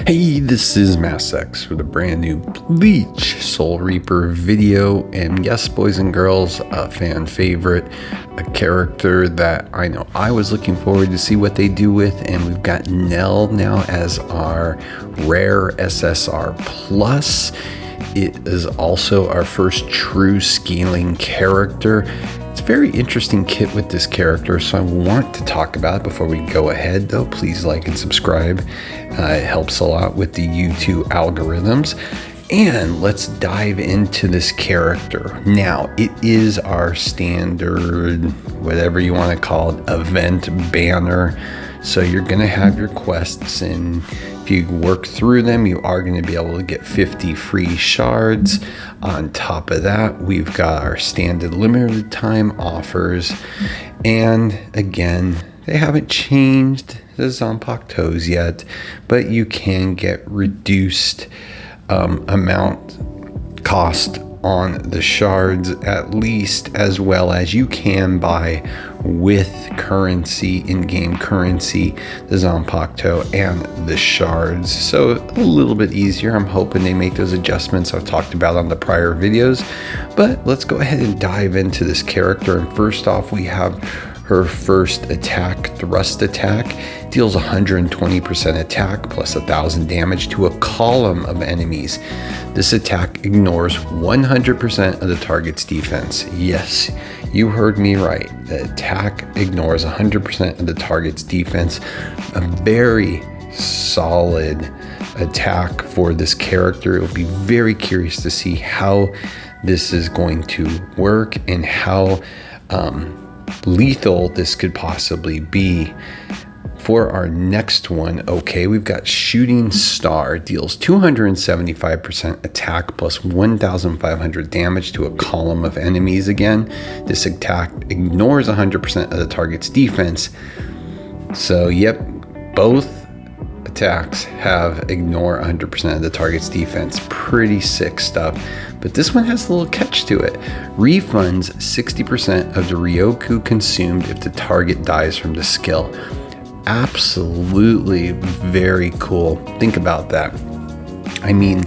Hey, this is MassX with a brand new Bleach Soul Reaper video, and yes, boys and girls, a fan favorite, a character that I know I was looking forward to see what they do with, and we've got Nell now as our rare SSR plus. It is also our first true scaling character. It's a very interesting kit with this character, so I want to talk about it. Before we go ahead though, please like and subscribe. It helps a lot with the YouTube algorithms. And let's dive into this character. Now, it is our standard, whatever you want to call it, event banner. So you're going to have your quests, and if you work through them, you are going to be able to get 50 free shards. On top of that, we've got our standard limited time offers. And again, they haven't changed the Zanpakutos yet, but you can get reduced amount cost on the shards, at least, as well as you can buy with currency, in-game currency, the Zanpakuto and the shards. So a little bit easier. I'm hoping they make those adjustments I've talked about on the prior videos. But let's go ahead and dive into this character. And first off, we have her first attack, thrust attack, deals 120% attack plus 1,000 damage to a column of enemies. This attack ignores 100% of the target's defense. Yes, you heard me right. The attack ignores 100% of the target's defense. A very solid attack for this character. It'll be very curious to see how this is going to work and how lethal this could possibly be. For our next one, okay, we've got Shooting Star, deals 275% attack plus 1,500 damage to a column of enemies. Again, this attack ignores 100% of the target's defense. So yep, both attacks have ignore 100% of the target's defense. Pretty sick stuff. But this one has a little catch to it. Refunds 60% of the Ryoku consumed if the target dies from the skill. Absolutely very cool. Think about that. I mean,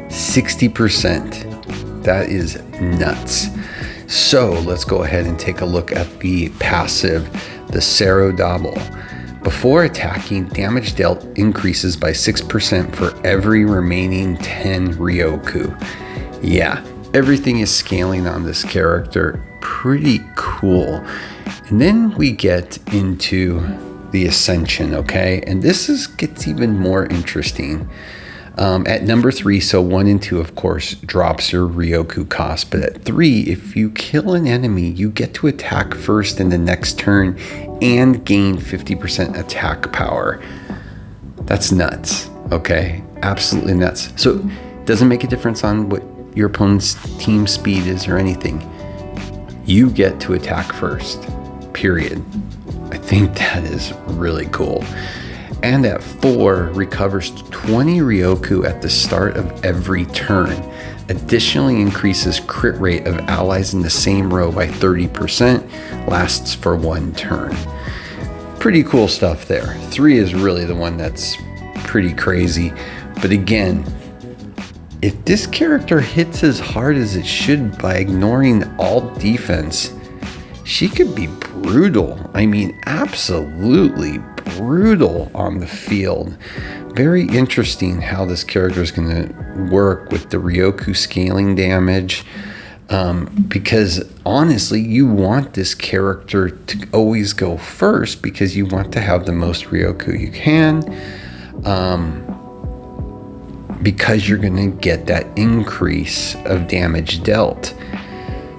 60%. That is nuts. So let's go ahead and take a look at the passive, the Sero Double. Before attacking, damage dealt increases by 6% for every remaining 10 Ryoku. Yeah, everything is scaling on this character. Pretty cool. And then we get into the Ascension, okay? And this gets even more interesting. At number 3, so 1 and 2, of course, drops your Ryoku cost. But at 3, if you kill an enemy, you get to attack first in the next turn and gain 50% attack power. That's nuts, okay? Absolutely nuts. So it doesn't make a difference on what your opponent's team speed is or anything. You get to attack first, period. I think that is really cool. And at 4, recovers 20 Ryoku at the start of every turn. Additionally, increases crit rate of allies in the same row by 30%, lasts for 1 turn. Pretty cool stuff there. 3 is really the one that's pretty crazy. But again, if this character hits as hard as it should by ignoring all defense, she could be brutal. I mean, absolutely brutal on the field. Very interesting how this character is going to work with the Ryoku scaling damage. Because honestly, you want this character to always go first because you want to have the most Ryoku you can. Because you're going to get that increase of damage dealt.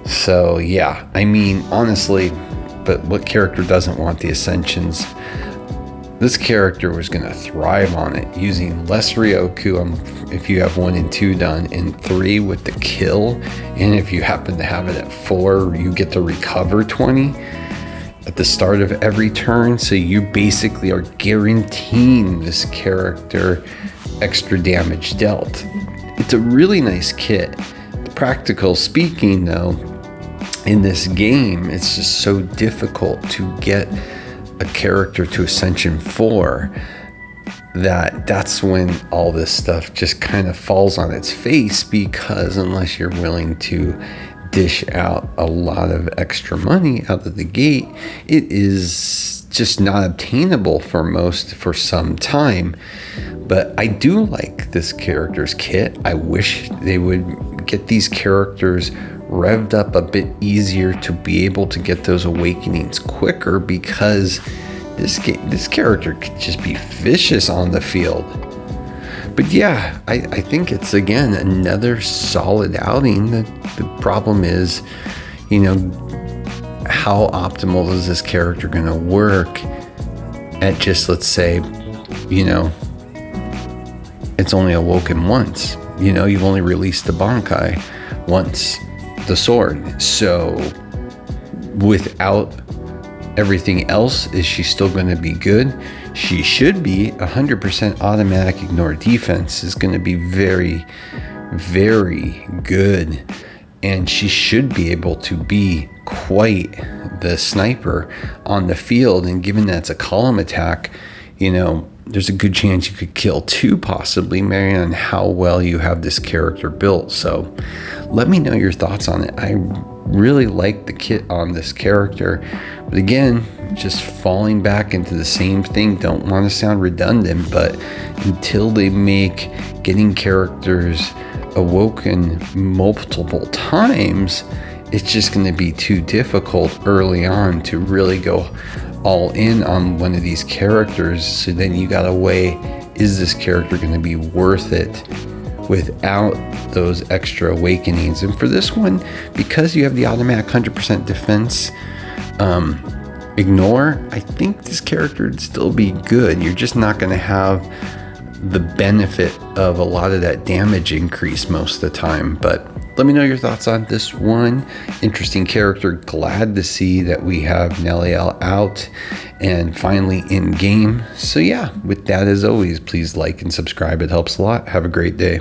So yeah, I mean, honestly, but what character doesn't want the Ascensions? This character was going to thrive on it, using less Ryoku if you have 1 and 2 done, and 3 with the kill. And if you happen to have it at 4, you get to recover 20 at the start of every turn. So you basically are guaranteeing this character extra damage dealt. It's a really nice kit. Practical speaking though, in this game, it's just so difficult to get a character to Ascension 4 that's when all this stuff just kind of falls on its face, because unless you're willing to dish out a lot of extra money out of the gate, it is just not obtainable for some time. But I do like this character's kit. I wish they would get these characters revved up a bit easier to be able to get those awakenings quicker, because this character could just be vicious on the field. But yeah, I think it's, again, another solid outing. The problem is, how optimal is this character going to work at just, let's say, it's only awoken once. You've only released the Bankai once, the sword. So without everything else, is she still going to be good? She should be. 100% automatic ignore defense is going to be very, very good. And she should be able to be quite the sniper on the field. And given that it's a column attack, there's a good chance you could kill two, possibly, Mary, on how well you have this character built. So let me know your thoughts on it. I really like the kit on this character. But again, just falling back into the same thing. Don't want to sound redundant, but until they make getting characters awoken multiple times, it's just going to be too difficult early on to really go all in on one of these characters. So then you gotta weigh, is this character going to be worth it without those extra awakenings? And for this one, because you have the automatic 100% defense ignore, I think this character would still be good. You're just not going to have the benefit of a lot of that damage increase most of the time. But let me know your thoughts on this one. Interesting character. Glad to see that we have Neliel out and finally in game. So yeah, with that, as always, please like and subscribe. It helps a lot. Have a great day.